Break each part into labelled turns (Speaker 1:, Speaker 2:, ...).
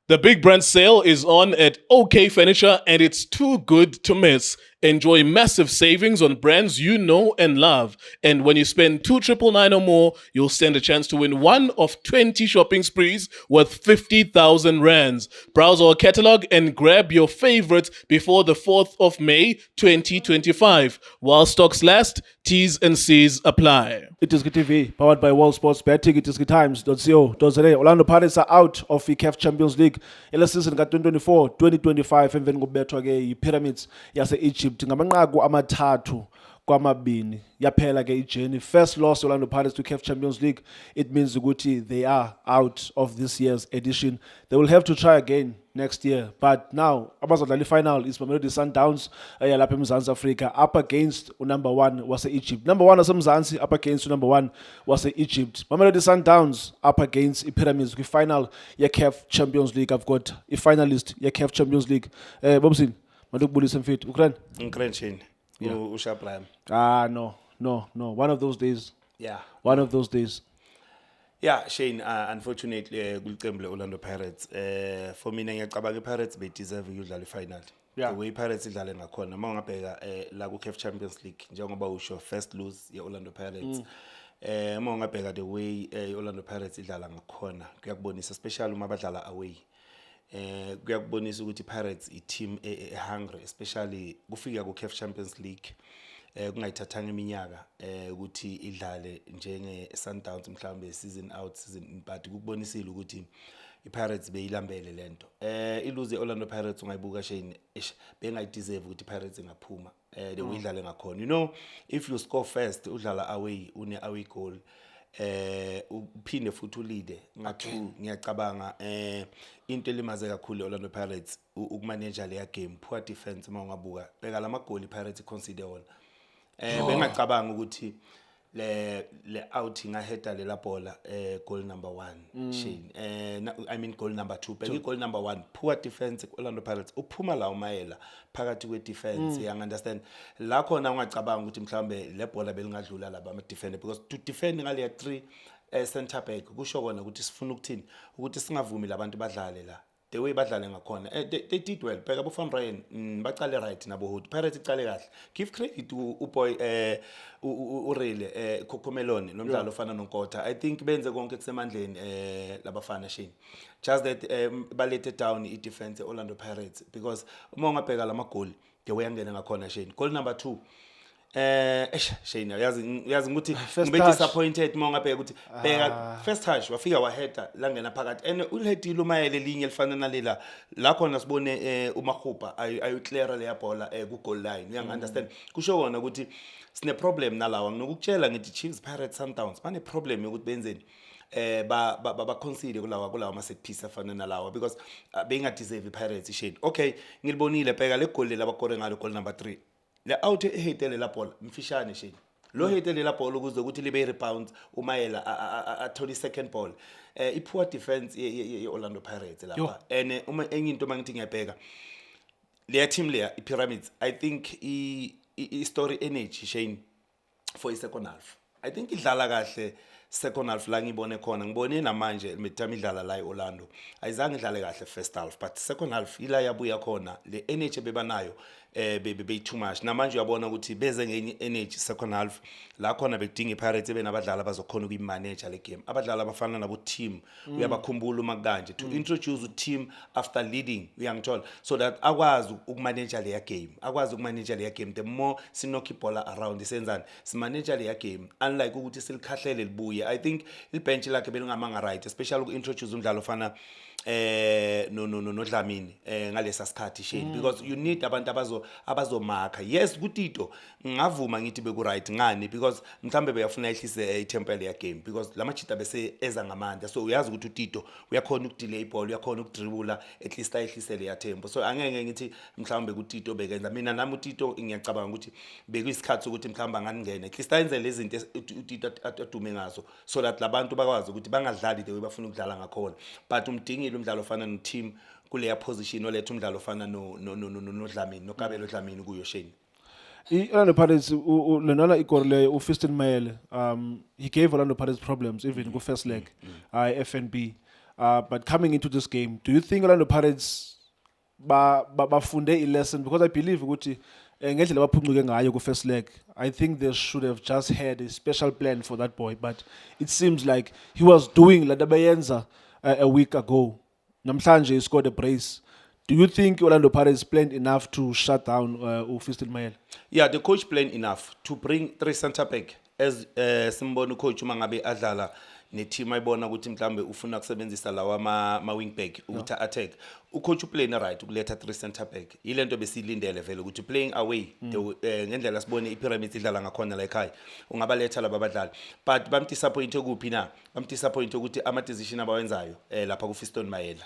Speaker 1: The big brand sale is on at OK Furniture and it's too good to miss. Enjoy massive savings on brands you know and love. And when you spend 2,999 or more, you'll stand a chance to win one of 20 shopping sprees worth 50,000 rands. Browse our catalog and grab your favorites before the 4th of May 2025. While stocks last, T's and C's apply.
Speaker 2: It is TV, powered by World Sports Betting. It is times.co.za. Orlando Pirates are out of the CAF Champions League. Ela season ka-2024-2025 emveni kokubethwa-ke yi-Pyramids yase-Egypt ngamanqaku amathathu kwamabini. Yaphela-ke ijeni. First loss Orlando Pirates to CAF Champions League. It means ukuthi they are out of this year's edition. They will have to try again next year. But now, abazodlala final is Mamelodi Sundowns lapha eMzansi Africa up against number 1 wase-Egypt. Number 1 wasemzansi up against number 1 wase-Egypt. Mamelodi Sundowns up against i-Pyramids kwi-final ye-CAF Champions League. I've got a finalist ye-CAF Champions League. Bobsin, mandukubulisa mfethu. Ukran?
Speaker 3: Ngikrenchini.
Speaker 2: Yeah.
Speaker 3: Ushabraham.
Speaker 2: No. One of those days.
Speaker 3: Yeah.
Speaker 2: One of those days.
Speaker 3: Yeah, Shane, unfortunately, kulicembu le-Orlando Pirates. For mina ngiyacabanga i-Pirates deserve ukudlala i-final.
Speaker 2: Yeah.
Speaker 3: The way i-Pirates idlale ngakhona, uma ungabheka la ku-CAF Champions League, njengoba usho first lose ye-Orlando Pirates. Uma ungabheka the way i-Orlando Pirates idlala ngakhona, kuyakubonisa especially uma badlala away. Kuyakubonisa ukuthi i-Pirates i-team hungry, especially kufika ku-CAF Champions League. Kungayithathanga iminyaka ukuthi idlale njenge Sundowns mhlawumbe season out season, but kubonisile ukuthi iPirates beyilambele lento. Iluze Orlando Pirates ungayibuka Shane bengayideserve ukuthi iPirates ingaphuma the way idlale ngakhona. You know, if you score first udlala away une away goal uphinde futhi ulead nga2 ngiyacabanga into elimaze kakhulu Orlando Pirates ukumanage le game, poor defense uma ungabuka beka lamagoli iPirates concede wona. Bengacabanga ukuthi le outing ahead lela bola goal number 1 Shane I mean goal number 2 beka goal number 1 poor defense Orlando Pirates uphuma la umayela phakathi kwe defense you understand la khona ungacabanga ukuthi mhlambe le bola belingadlula laba ama defender because to defend ngale 3 center back kusho kona ukuthi sifuna ukuthini ukuthi singavumi labantu badlale la the way badlale ngakhona they did well bheka bo Van Ryan baqale right nabo hood Pirates icale kahle give credit uboy urile Kokomeloni nomdlalo ofana noNkotha I think benze konke kusemandleni labafana Shane just that balethe down I defense Orlando Pirates because uma ungabheka lamagoli the way angena ngakhona Shane goal number 2 Shane yazi ukuthi ngibe disappointed uma ngabheka ukuthi bheka first touch wafika waheader la ngena phakathi and ulihedile umayele linye elifana nalela la khona sibone uMakhupa ayiclear le bola ku goal line you understand kusho kona ukuthi sine problem nalawa nginokutshela ngithi Chiefs Pirates Sundowns bane problem ukuthi benzeni ba concede kulawa ama set piece afana nalawa because benga deserve iPirates Shane okay ngilibonile bheka le goal labakore ngalo goal number 3 le out ehitele la ball mfishane Shane lo hitele la ball ukuze ukuthi libe rebound umayela athola second ball I poor defense ye Orlando Pirates lapha and uma enye into mangithi ngiyabheka le team le iPyramids I think I story energy Shane for I second half I think idlala kahle second half la ngibone khona ngibone namanje methami idlala la eOrlando ayizange idlale kahle first half but second half ila yabuya khona le energy bebanayo be too much namanje uyabona ukuthi beze ngenye energy second half la khona bekudinga iPirates benabadlali abazokhona ukuyimanage le game abadlali abafana nabo team uyabakhumbula uma kanje to introduce a team after leading uyangithola so that akwazi ukumanage le game akwazi ukumanage le game the more sinokhi ball around isenzani simanage le game unlike ukuthi silikhahlele libuye I think ibench lakhe belingamanga right especially uku-introduce umdlalo ofana no Dlamini ngalesa sikhathi Shane because you need abantu abazomakha yes kuTito ngavuma ngithi beku right ngani because mhlambe beyafuna ehlise itemple ya game because lamachita bese eza ngamandla so uyazi ukuthi uTito uyakhona ukudelay ball uyakhona ukudribula at least ayehlisele ya tempo so angeke ngithi mhlambe kuTito bekenza mina nami uTito ngiyacabanga ukuthi bekuyisikhathi ukuthi mhlamba nganingene at least ayenze lezi zinto uTito adume ngazo so that labantu bakwazi ukuthi bangadlali the way bafuna ukudlala ngakhona but umdingile umdlalo ofana no team kuleya position oletha umdlalo ofana no Dlamini no Kabelo Dlamini kuyo Shane
Speaker 2: Orlando Pirates lenana igor le uFiston Mayele he gave Orlando Pirates problems even ku first leg FNB But coming into this game, do you think Orlando Pirates bafunde a lesson? Because I believe ukuthi ngendlela abaphuncike ngayo ku first leg, I think they should have just had a special plan for that boy, but it seems like he was doing la dabayenza a week ago. Namhlanje he scored a brace. Do you think Orlando Pirates planned enough to shut down Fiston Mayele?
Speaker 3: Yeah, the coach planned enough to bring 3 centre back as simbona coach uma ngabe adlala ne-team ayibona ukuthi mhlambe ufuna kusebenzisa lawa ma wing back ukuthi attack. Ucoach uplaying right ukuletha 3 centre back. Yilento besilindele vele ukuthi playing away ngendlela sibone iPyramids idlala ngakhona la ekhaya. Ungabaletha laba badlali. But bamdisappoint kuphi na? Bamdisappoint ukuthi ama decision abawenzayo lapha ku Fiston Mayele.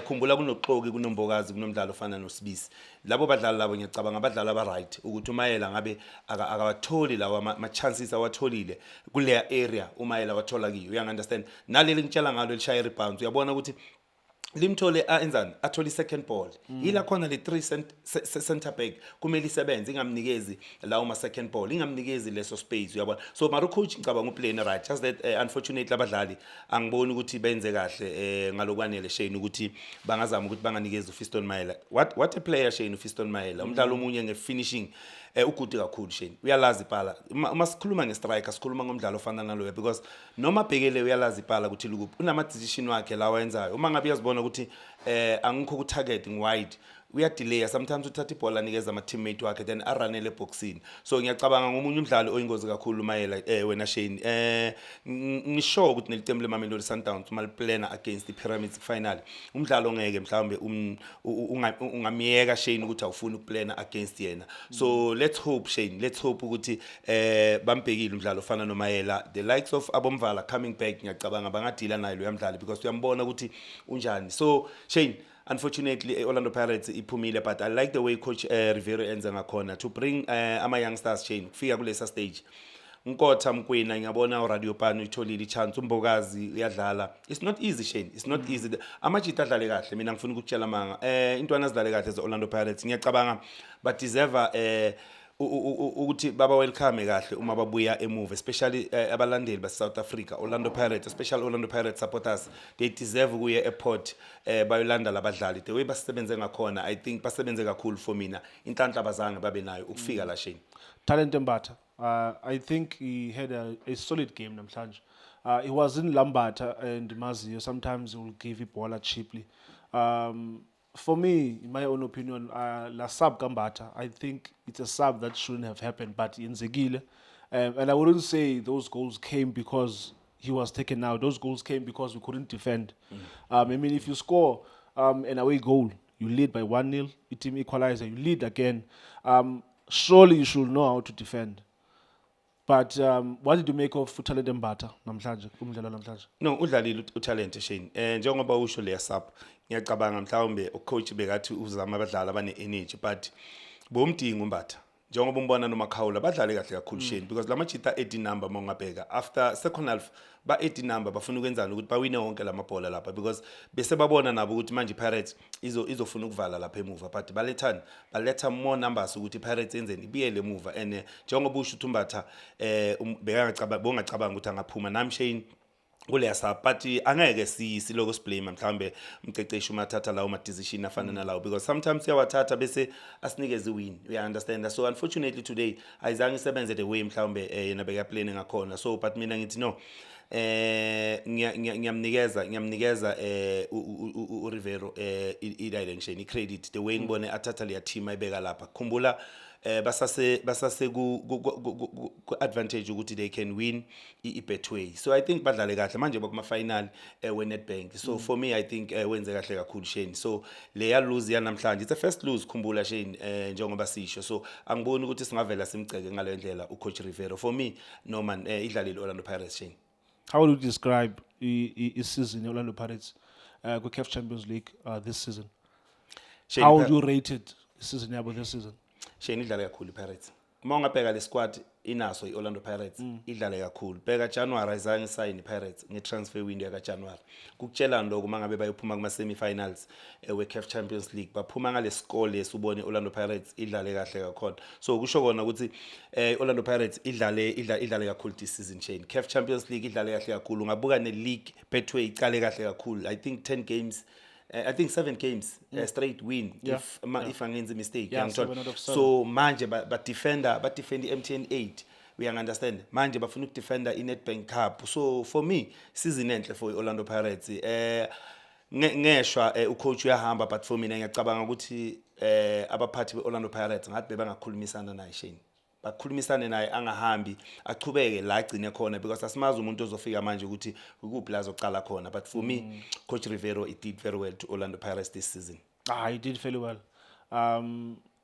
Speaker 3: Khumbula kunoxoki kunombokazi kunomdlalo ofana noSibisi. Labo badlali labo ngiyacabanga abadlali aba right ukuthi uMayela ngabe akawatholi lawa ma chances awatholile kule area uMayela wathola kiyo. You understand? Naleli ngitshela ngalo lishaya rebounds. Uyabona ukuthi limthole enzani atholi second ball ila khona le 3 center back kumele isebenze ingamnikezi lawo ma second ball ingamnikezi leso space uyabona so mara coach ngicabanga uplan right just that unfortunately abadlali angiboni ukuthi benze kahle ngalokwanele Shane ukuthi bangazama ukuthi banganikeza uFiston Mayele what a player Shane uFiston Mayele umdlalo omunye ngefinishing ugude kakhulu Shane uyalazi ipala uma sikhuluma ngestriker sikhuluma ngomdlalo ofana naloyo because noma bhekele uyalazi ipala ukuthi likuphi unama decision wakhe lawa enzayo uma ngabe uyazibona ukuthi angikho ku target wide uyadelay sometimes uthatha ibhola anikeza ama teammate wakhe then aranele boxini so ngiyacabanga ngomunye umdlalo oyingozi kakhulu Mayela wena Shane ngisho ukuthi nelitembu leMamelodi Sundowns uma liplana against iPyramids final umdlalo ngeke mhlawumbe ungamiyeka Shane ukuthi awufuni ukuplana against yena so let's hope Shane let's hope ukuthi bambhekile umdlalo ofana noMayela the likes of Abomvala coming back ngiyacabanga bangadila naye lo yamdlali because uyambona ukuthi unjani so Shane unfortunately Orlando Pirates iphumile but I like the way coach Rivero enza ngakhona to bring ama youngsters Shane kufika kulesa stage Nkotha Mkwena ngiyabona uRadio Pan uyitholile ichance umbokazi uyadlala it's not easy Shane it's not easy amajita adlale kahle mina ngifuna ukutshela manga intwana azidlale kahle ze Orlando Pirates ngiyacabanga but deserve ukuthi baba welcome kahle uma babuya emuva especially abalandeli ba South Africa Orlando Pirates especially Orlando Pirates supporters they deserve kuye airport bayolanda labadlali the way basebenze ngakhona I think basebenze kakhulu for mina inhlanhla abazange babe nayo ukufika la Shane
Speaker 2: Talent Mbatha, I think he had a solid game namhlanje. He was in Lambata and Mazio. Sometimes he will give it ball cheaply. For me, in my own opinion, La Sub Gambata, I think it's a sub that shouldn't have happened, but in Zegile. And I wouldn't say those goals came because he was taken out. Those goals came because we couldn't defend. I mean, if you score an away goal, you lead by 1-0, a team equalizer, you lead again. Surely you should know how to defend. But what did you make of Talent Mbatha namhlanje kumdlalo namhlanje?
Speaker 3: No udlalile utalent Shane njengoba usho le sub ngiyacabanga mhlawumbe ucoach bekathi uzama abadlali abane energy but bomdingo Mbatha njengoba umbona noMakhawula badlale kahle kakhulu Shane because lamajita 18 number mongabheka after second half ba 18 number bafuna ukwenzana ukuthi bawine wonke lamabhola lapha because bese babona nabo ukuthi manje Pirates izofuna ukuvala lapha emuva but baletha more numbers ukuthi Pirates enzeni ibiyele emuva and njengoba usho ukuthi Mbatha bongacabanga ukuthi angaphuma nami Shane kule sub but angeke siloko siblame mhlambe umceceshi umathatha lawo ma decision afana nalawo because sometimes uyawathatha bese asinikeze win we understand so unfortunately today ayizange isebenze the way mhlambe yena beka planning ngakhona so but mina ngithi no ngiyamnikeza uRivero i-direction i-credit the way ngibone athatha le team ayibeka lapha khumbula basase ku advantage ukuthi they can win i-Betway so I think badlale kahle manje bakuma final we-Nedbank so for me I think wenze kahle kakhulu Shane so le ya lose yanamhlanje it's a first lose khumbula Shane njengoba sisho so angiboni ukuthi singavela simceke ngale ndlela ucoach Rivero for me no man idlalile Orlando Pirates Shane.
Speaker 2: How would you describe his season in Orlando Pirates ku CAF Champions League this season? How would you rate it season yabo this season?
Speaker 3: Shane idlala kakhulu Pirates. Uma ungabheka le squad inaso i-Orlando Pirates idlale kakhulu bheka January ayizange sign i-Pirates nge-transfer window yaka-January kukutshelani lokho uma ngabe bayophuma kuma-semi-finals we-CAF Champions League baphuma ngale score lesubone i-Orlando Pirates idlale kahle kakhona so kusho kona ukuthi i-Orlando Pirates idlale kakhulu this season chain CAF Champions League idlale kahle kakhulu ungabuka ne-league Betway icale kahle kakhulu I think 10 games I think 7 games straight win if angenzi mistake
Speaker 2: Yeah,
Speaker 3: ngiyangithola.
Speaker 2: 7 out of 7.
Speaker 3: So manje ba defender i-MTN 8 we understand manje bafuna ukudefenda i-Nedbank Cup so for me season enhle for i-Orlando Pirates ngeshwa ucoach uyahamba but for mina ngiyacabanga ukuthi abaphathi be-Orlando Pirates ngathi bebangakhulumisana naye Shane bakhulumisane naye angahambi achubeke la agcine khona because asimazi umuntu ozofika manje ukuthi ukuphi la azocala khona but for me coach Rivero it did very well to Orlando Pirates this season.
Speaker 2: He did fairly well. I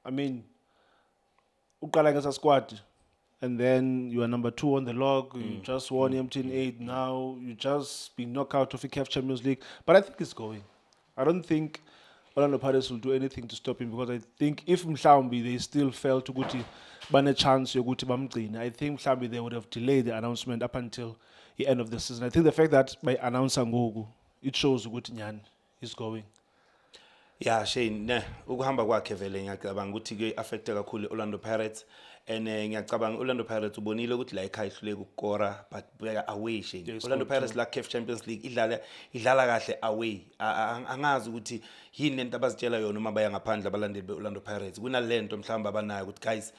Speaker 2: mean, uqala ngesa squad, and then you are number 2 on the log. You just won MTN 8. Now you just been knocked out of the CAF Champions League. But I think it's going. I don't think Orlando Pirates will do anything to stop him because I think if mhlawumbi they still felt ukuthi bane chance yokuthi bamgcine, I think mhlawumbi they would have delayed the announcement up until the end of the season. I think the fact that by announcer ngoku, it shows ukuthi nyani is going.
Speaker 3: Yeah, Shane, ne ukuhamba kwakhe vele ngiyacabanga ukuthi ke affect kakhulu Orlando Pirates and ngiyacabanga Orlando Pirates ubonile ukuthi la ekhaya ihluleka ukukora but beka away Shane.
Speaker 2: Yes,
Speaker 3: Orlando Pirates la CAF Champions League idlala kahle away. Angazi ukuthi yini lento abazitshela yona uma baya ngaphandle abalandeli beOrlando Pirates. Kunalento mhlawumbe abanayo ukuthi guys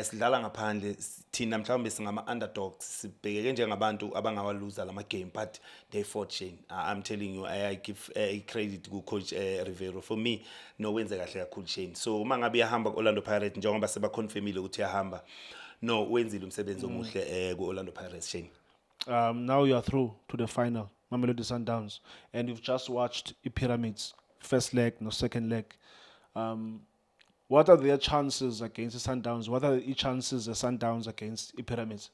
Speaker 3: sidlala ngaphandle thina mhlawumbe singama underdogs sibhekeke njengabantu abangawaluza lama game but they fought Shane. I'm telling you I give credit ku coach Rivero for me no wenze kahle kakhulu Shane so uma ngabe yahamba ku-Orlando Pirates njengoba seba confirmile ukuthi yahamba no wenzile umsebenzi omuhle ku-Orlando Pirates Shane.
Speaker 2: Now you are through to the final, Mamelodi Sundowns, and you've just watched the Pyramids, first leg, no second leg. What are their chances against the Sundowns? What are the chances the Sundowns against the Pyramids?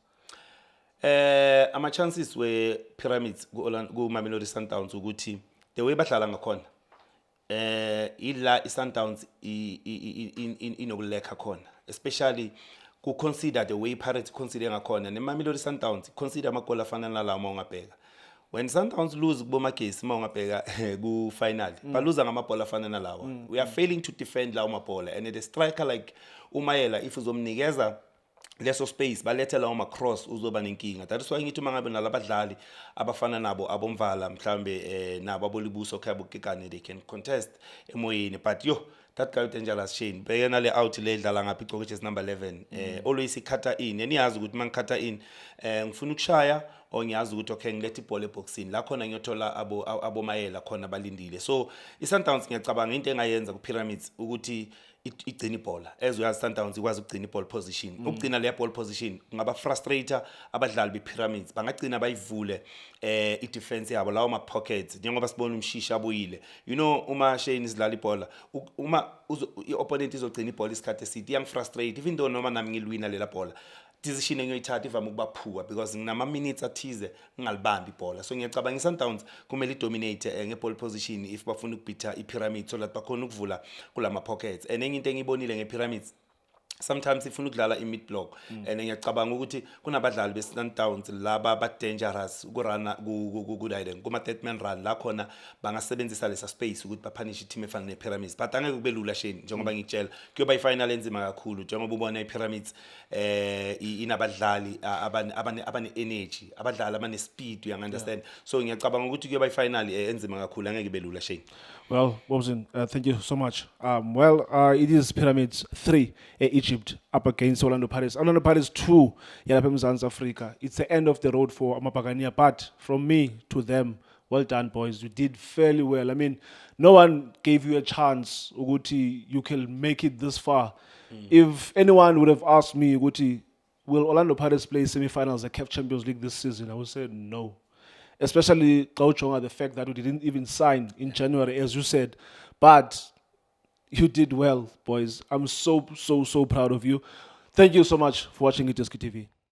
Speaker 3: Ama chances we Pyramids ku Mamelodi Sundowns ukuthi the way badlala ngakhona ila i-Sundowns inokuleka khona especially ku consider the way Pirates consider ngakhona ne-Mamelodi Sundowns consider amagoli afana nalawo uma ungabheka when Sundowns lose kubomagesi uma ungabheka ku final baluza ngamabhola afana nalawo we are failing to defend lawo mabhola and the striker like umayela if uzomnikeza leso space balethe lawo ma cross uzoba nenkinga that is why ngithi mangabe nalabadlali abafana nabo abomvala mhlambe nabo abolibuso khayabukekane they can contest emoyeni but yo that guy dangerous Shane beyena le out le dlala ngaphi coaches number 11 always ikhatha in eniyazi ukuthi mangikhatha in ngifuna ukushaya ongiyazi ukuthi okay ngilethe ibhola eboxini la khona ngiyothola abomayela khona balindile so iSundowns ngiyacabanga into engayenza ku Pyramids ukuthi igcina ibhola as uyazi Sundowns ikwazi ukugcina iball position ukugcina le ball position kungaba frustrator abadlali be-Pyramids bangagcina bayivule i-defense yabo lawo ma pockets njengoba sibona umshisha abuyile you know uma Shane izidlala ibhola uma i-opponent izogcina ibhola isikhathi eside iyangifrustrate even though noma nami ngilwina lela bhola decision engiyoyithatha ivame ukuba phuwa because nginama minutes athize ngingalibambi ibhola so ngiyacabanga iSundowns kumele idominate ngeball position if bafuna ukubitha iPyramids so that bakhona ukuvula kulama pockets and enye into engibonile ngePyramids sometimes ifuna ukudlala i-mid block and ngiyacabanga ukuthi kunabadlali be-Sundowns laba ba-dangerous ukurana ku-Diden kuma-third man run la khona bangasebenzisa lesa space ukuthi bapunish i-team efana ne-Pyramids but angeke kube lula Shane njengoba ngikutshela kuyoba i-final enzima kakhulu njengoba ubona i-Pyramids inabadlali abane-energy abadlali abane-speed you understand so ngiyacabanga ukuthi kuyoba i-final enzima kakhulu angeke kube lula Shane.
Speaker 2: Well, Bobson, thank you so much. It is Pyramids 3, Egypt, up against Orlando Pirates. Orlando Pirates 2, Yalapha eMzansi Africa. It's the end of the road for Amapagania, but from me to them, well done, boys. You did fairly well. I mean, no one gave you a chance, Uguti, you can make it this far. If anyone would have asked me, Uguti, will Orlando Pirates play semi-finals at CAF Champions League this season? I would say no. Especially Gauchonga, the fact that we didn't even sign in January, as you said. But you did well, boys. I'm so proud of you. Thank you so much for watching Iteski TV.